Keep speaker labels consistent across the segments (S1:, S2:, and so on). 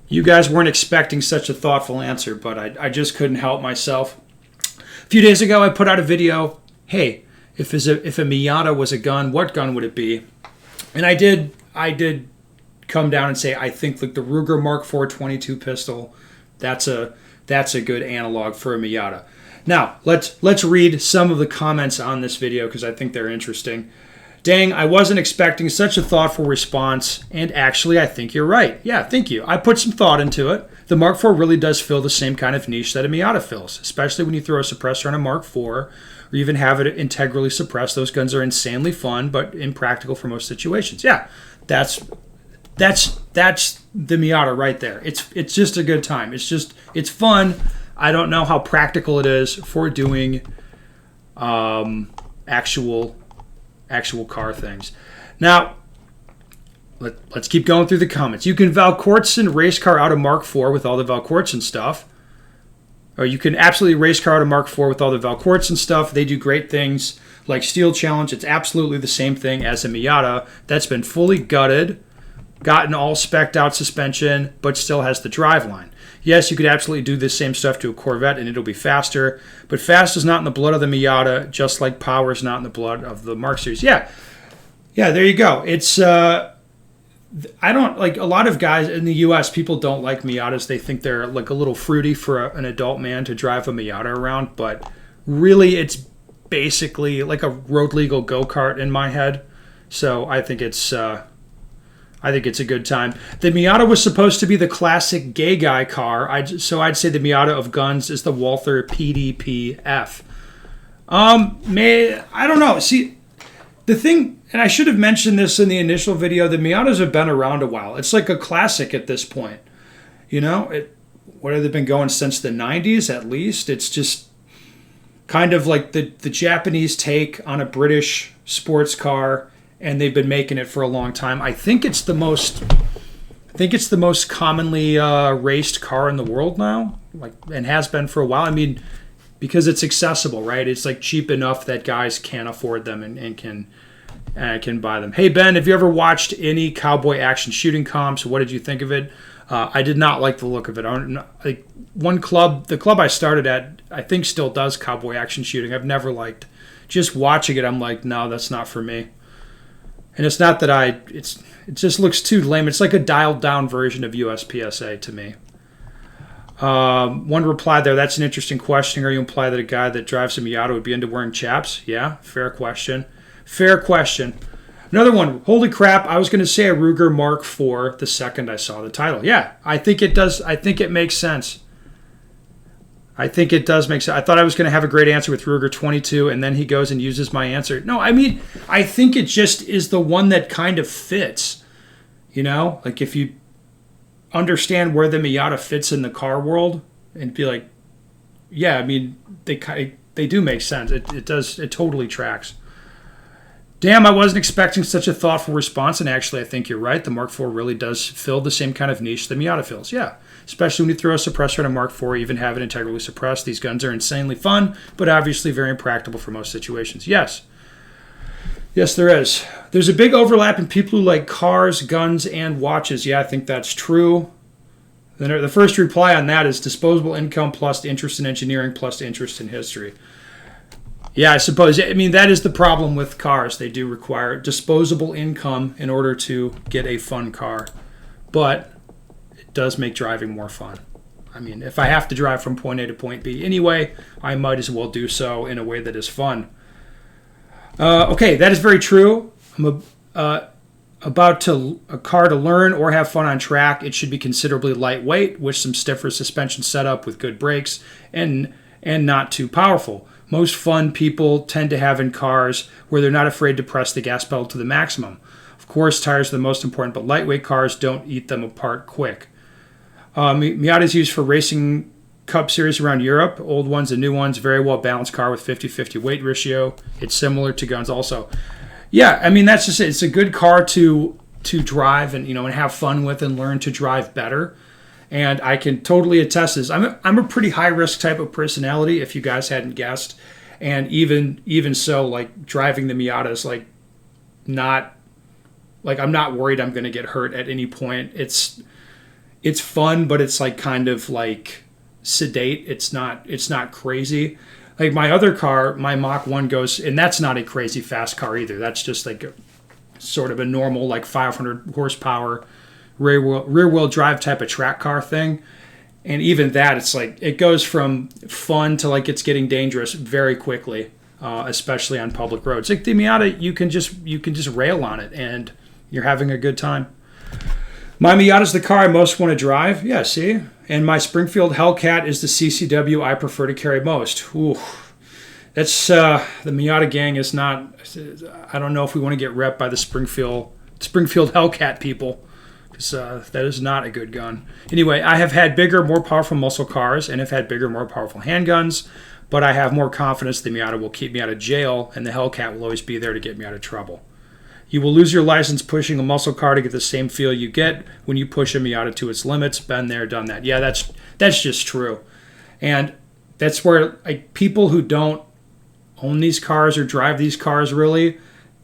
S1: You guys weren't expecting such a thoughtful answer, but I just couldn't help myself. A few days ago, I put out a video. Hey, if a Miata was a gun, what gun would it be? And I did come down and say I think like the Ruger Mark IV 22 pistol, that's a good analog for a Miata. Now let's read some of the comments on this video because I think they're interesting. Dang, I wasn't expecting such a thoughtful response, and actually I think you're right. Yeah, thank you. I put some thought into it. The Mark IV really does fill the same kind of niche that a Miata fills, especially when you throw a suppressor on a Mark IV or even have it integrally suppressed. Those guns are insanely fun, but impractical for most situations. Yeah, that's the Miata right there. It's just a good time. It's fun. I don't know how practical it is for doing actual car things. Now, let's keep going through the comments. You can Valkortsen race car out a Mark IV with all the Valkortsen stuff. Or you can absolutely race car out a Mark IV with all the Valkortsen stuff. They do great things like Steel Challenge. It's absolutely the same thing as a Miata that's been fully gutted, gotten all spec'd out suspension, but still has the driveline. Yes, you could absolutely do this same stuff to a Corvette and it'll be faster, but fast is not in the blood of the Miata, just like power is not in the blood of the Mark Series. Yeah, there you go. It's I don't like a lot of guys in the U.S. People don't like Miatas. They think they're like a little fruity for an adult man to drive a Miata around, but really it's basically like a road legal go-kart in my head. So I think it's a good time. The Miata was supposed to be the classic gay guy car. So I'd say the Miata of guns is the Walther PDP-F. I don't know. See, the thing, and I should have mentioned this in the initial video, the Miatas have been around a while. It's like a classic at this point. You know, what have they been going since the 90s at least? It's just kind of like the Japanese take on a British sports car, and they've been making it for a long time. I think it's the most commonly raced car in the world now, and has been for a while. I mean, because it's accessible, right? It's like cheap enough that guys can afford them and can buy them. Hey Ben, have you ever watched any cowboy action shooting comps? What did you think of it? I did not like the look of it. The club I started at, I think still does cowboy action shooting. I've never liked. Just watching it, I'm like, no, that's not for me. And it's not that it just looks too lame. It's like a dialed down version of USPSA to me. One reply there, that's an interesting question. Are you implying that a guy that drives a Miata would be into wearing chaps? Yeah, fair question. Another one, holy crap, I was going to say a Ruger Mark IV the second I saw the title. Yeah, I think it does. I think it makes sense. I think it does make sense. I thought I was going to have a great answer with Ruger 22, and then he goes and uses my answer. No, I mean, I think it just is the one that kind of fits. You know, like if you understand where the Miata fits in the car world, and be like, yeah, I mean, they do make sense. It does. It totally tracks. Damn, I wasn't expecting such a thoughtful response, and actually I think you're right. The Mark IV really does fill the same kind of niche the Miata fills. Yeah, especially when you throw a suppressor on a Mark IV, even have it integrally suppressed. These guns are insanely fun, but obviously very impractical for most situations. Yes, there is. There's a big overlap in people who like cars, guns, and watches. Yeah, I think that's true. Then the first reply on that is disposable income plus interest in engineering plus interest in history. Yeah, I suppose. I mean, that is the problem with cars. They do require disposable income in order to get a fun car. But it does make driving more fun. I mean, if I have to drive from point A to point B anyway, I might as well do so in a way that is fun. Okay, that is very true. I'm about a car to learn or have fun on track. It should be considerably lightweight with some stiffer suspension setup with good brakes and not too powerful. Most fun people tend to have in cars where they're not afraid to press the gas pedal to the maximum. Of course, tires are the most important, but lightweight cars don't eat them apart quick. Miata is used for racing Cup Series around Europe. Old ones and new ones, very well balanced car with 50-50 weight ratio. It's similar to guns also. Yeah, I mean, that's just it. It's a good car to drive and have fun with and learn to drive better. And I can totally attest this. I'm a pretty high risk type of personality, if you guys hadn't guessed. And even so, like driving the Miata is like not like I'm not worried I'm going to get hurt at any point. It's it's fun, but it's like kind of like sedate. It's not crazy. Like my other car, my Mach 1 goes, and that's not a crazy fast car either. That's just like sort of a normal like 500 horsepower rear wheel drive type of track car thing. And even that, it's like it goes from fun to like it's getting dangerous very quickly, especially on public roads. Like the Miata, you can just rail on it and you're having a good time. My Miata is the car I most want to drive. Yeah, see? And my Springfield Hellcat is the CCW I prefer to carry most. Ooh. That's the Miata gang is not. I don't know if we want to get repped by the Springfield Hellcat people, because that is not a good gun. Anyway, I have had bigger, more powerful muscle cars and have had bigger, more powerful handguns, but I have more confidence the Miata will keep me out of jail, and the Hellcat will always be there to get me out of trouble. You will lose your license pushing a muscle car to get the same feel you get when you push a Miata to its limits. Been there, done that. Yeah, that's just true, and that's where like people who don't own these cars or drive these cars really,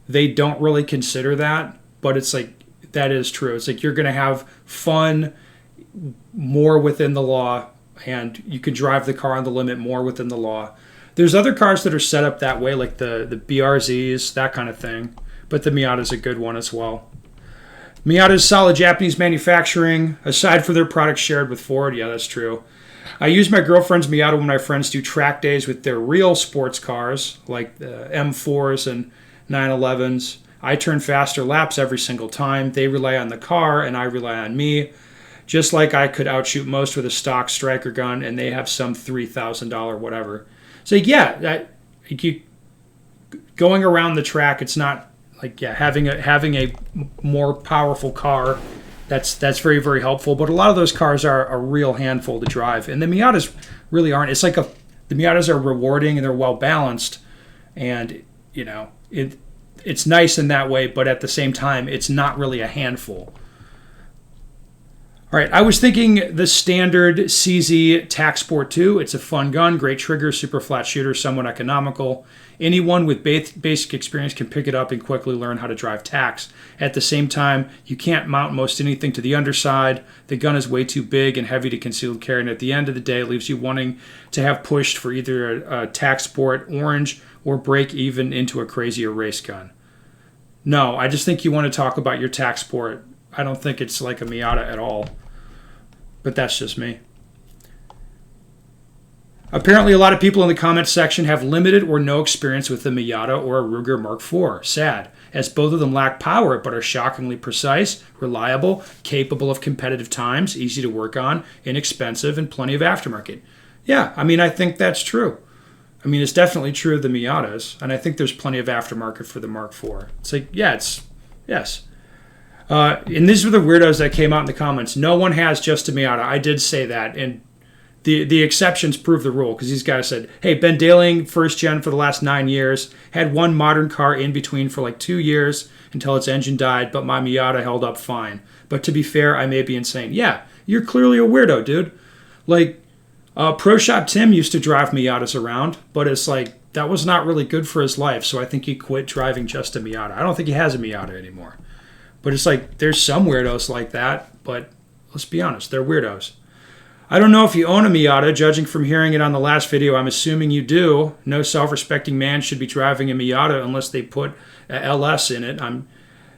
S1: they don't really consider that, but it's like that is true. It's like you're going to have fun more within the law, and you can drive the car on the limit more within the law. There's other cars that are set up that way, like the BRZs, that kind of thing. But the Miata is a good one as well. Miata is solid Japanese manufacturing, aside from their products shared with Ford. Yeah, that's true. I use my girlfriend's Miata when my friends do track days with their real sports cars, like the M4s and 911s. I turn faster laps every single time. They rely on the car, and I rely on me. Just like I could outshoot most with a stock striker gun, and they have some $3,000 whatever. So yeah, going around the track, it's not like having a more powerful car. That's very, very helpful. But a lot of those cars are a real handful to drive, and the Miatas really aren't. It's like the Miatas are rewarding and they're well balanced, and it's nice in that way. But at the same time, it's not really a handful. All right, I was thinking the standard CZ TAC Sport 2. It's a fun gun, great trigger, super flat shooter, somewhat economical. Anyone with basic experience can pick it up and quickly learn how to drive TACs. At the same time, you can't mount most anything to the underside. The gun is way too big and heavy to concealed carry, and at the end of the day, it leaves you wanting to have pushed for either a TAC Sport Orange or break even into a crazier race gun. No, I just think you want to talk about your TAC Sport. I don't think it's like a Miata at all. But that's just me. Apparently, a lot of people in the comments section have limited or no experience with the Miata or a Ruger Mark IV. Sad, as both of them lack power but are shockingly precise, reliable, capable of competitive times, easy to work on, inexpensive, and plenty of aftermarket. Yeah, I think that's true. It's definitely true of the Miatas, and I think there's plenty of aftermarket for the Mark IV. It's like, yes. And these were the weirdos that came out in the comments. No one has just a Miata. I did say that, and the exceptions prove the rule, because these guys said, hey, been dealing first gen for the last 9 years, had one modern car in between for like 2 years until its engine died, but my Miata held up fine. But to be fair, I may be insane. Yeah, you're clearly a weirdo, dude. Like, Pro Shop Tim used to drive Miatas around, but it's like, that was not really good for his life, so I think he quit driving just a Miata. I don't think he has a Miata anymore. But it's like, there's some weirdos like that, but let's be honest, they're weirdos. I don't know if you own a Miata. Judging from hearing it on the last video, I'm assuming you do. No self-respecting man should be driving a Miata unless they put a LS in it. I'm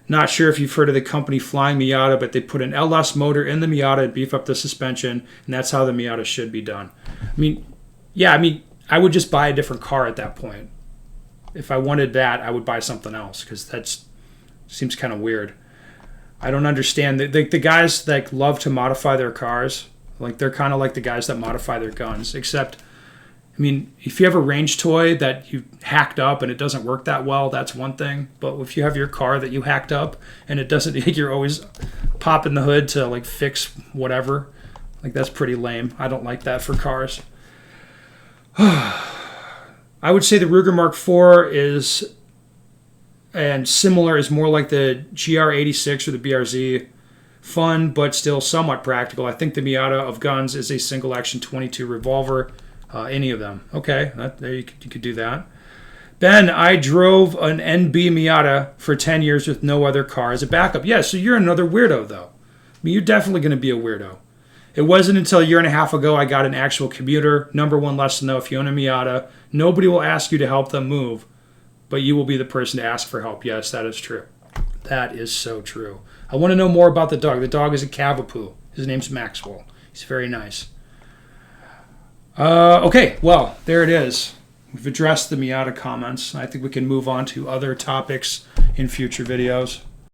S1: not sure if you've heard of the company Flying Miata, but they put an LS motor in the Miata and beef up the suspension, and that's how the Miata should be done. I would just buy a different car at that point. If I wanted that, I would buy something else, because that seems kind of weird. I don't understand. The guys that love to modify their cars, like they're kind of like the guys that modify their guns, except, if you have a range toy that you hacked up and it doesn't work that well, that's one thing. But if you have your car that you hacked up and it doesn't, you're always popping the hood to like fix whatever, like that's pretty lame. I don't like that for cars. I would say the Ruger Mark IV is, and similar, is more like the GR86 or the BRZ. Fun, but still somewhat practical. I think the Miata of guns is a single-action .22 revolver. Any of them. Okay, you could do that. Ben, I drove an NB Miata for 10 years with no other car as a backup. Yeah, so you're another weirdo, though. You're definitely going to be a weirdo. It wasn't until a year and a half ago I got an actual commuter. Number one lesson though, if you own a Miata, nobody will ask you to help them move, but you will be the person to ask for help. Yes, that is true. That is so true. I want to know more about the dog. The dog is a Cavapoo. His name's Maxwell. He's very nice. Okay, well, there it is. We've addressed the Miata comments. I think we can move on to other topics in future videos.